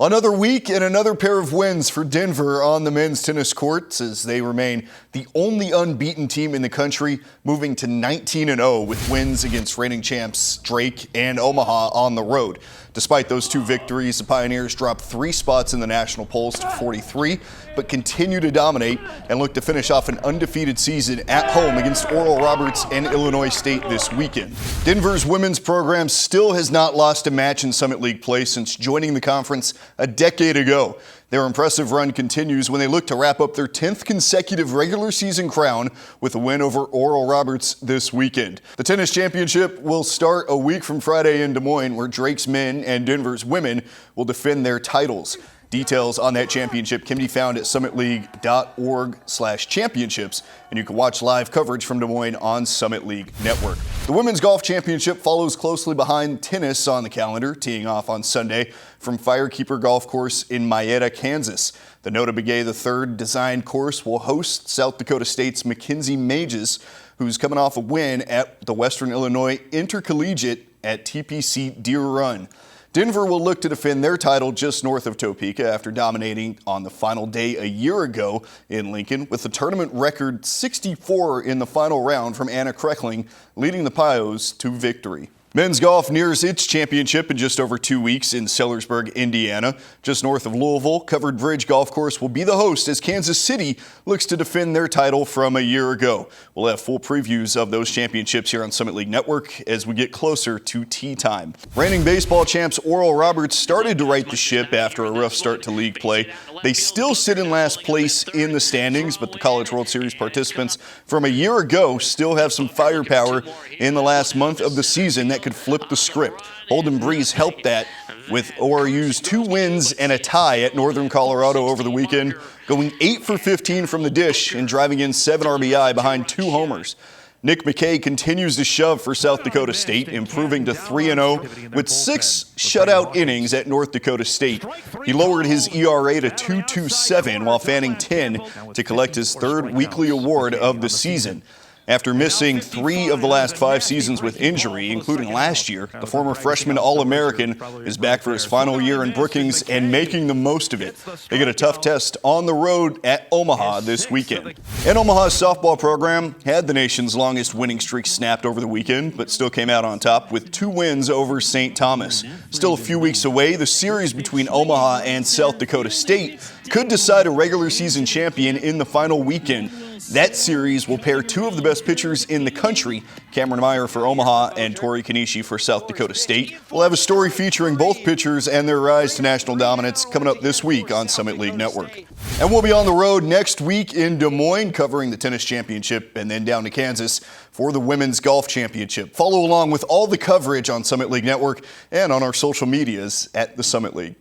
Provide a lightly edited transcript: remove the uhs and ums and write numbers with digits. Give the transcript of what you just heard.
Another week and another pair of wins for Denver on the men's tennis courts as they remain the only unbeaten team in the country, moving to 19-0 with wins against reigning champs Drake and Omaha on the road. Despite those two victories, the Pioneers dropped 3 spots in the national polls to 43, but continue to dominate and look to finish off an undefeated season at home against Oral Roberts and Illinois State this weekend. Denver's women's program still has not lost a match in Summit League play since joining the conference a decade ago. Their impressive run continues when they look to wrap up their 10th consecutive regular season crown with a win over Oral Roberts this weekend. The tennis championship will start a week from Friday in Des Moines, where Drake's men and Denver's women will defend their titles. Details on that championship can be found at summitleague.org/championships, and you can watch live coverage from Des Moines on Summit League Network. The Women's Golf Championship follows closely behind tennis on the calendar, teeing off on Sunday from Firekeeper Golf Course in Mayetta, Kansas. The Nota Begay III designed course will host South Dakota State's Mackenzie Mages, who's coming off a win at the Western Illinois Intercollegiate at TPC Deer Run. Denver will look to defend their title just north of Topeka after dominating on the final day a year ago in Lincoln with the tournament record 64 in the final round from Anna Kreckling, leading the Pios to victory. Men's golf nears its championship in just over 2 weeks in Sellersburg, Indiana. Just north of Louisville, Covered Bridge Golf Course will be the host as Kansas City looks to defend their title from a year ago. We'll have full previews of those championships here on Summit League Network as we get closer to tee time. Reigning baseball champs Oral Roberts started to right the ship after a rough start to league play. They still sit in last place in the standings, but the College World Series participants from a year ago still have some firepower in the last month of the season that could flip the script. Holden Breeze helped that with ORU's 2 wins and a tie at Northern Colorado over the weekend, going 8 for 15 from the dish and driving in 7 RBI behind 2 homers. Nick McKay continues to shove for South Dakota State, improving to 3-0 with 6 shutout innings at North Dakota State. He lowered his ERA to 2.27 while fanning 10 to collect his 3rd weekly award of the season. After missing 3 of the last 5 seasons with injury, including last year, the former freshman All-American is back for his final year in Brookings and making the most of it. They get a tough test on the road at Omaha this weekend. And Omaha's softball program had the nation's longest winning streak snapped over the weekend, but still came out on top with 2 wins over St. Thomas. Still a few weeks away, the series between Omaha and South Dakota State could decide a regular season champion in the final weekend. That series will pair 2 of the best pitchers in the country, Cameron Meyer for Omaha and Tori Kanishi for South Dakota State. We'll have a story featuring both pitchers and their rise to national dominance coming up this week on Summit League Network. And we'll be on the road next week in Des Moines covering the tennis championship and then down to Kansas for the women's golf championship. Follow along with all the coverage on Summit League Network and on our social medias at the Summit League.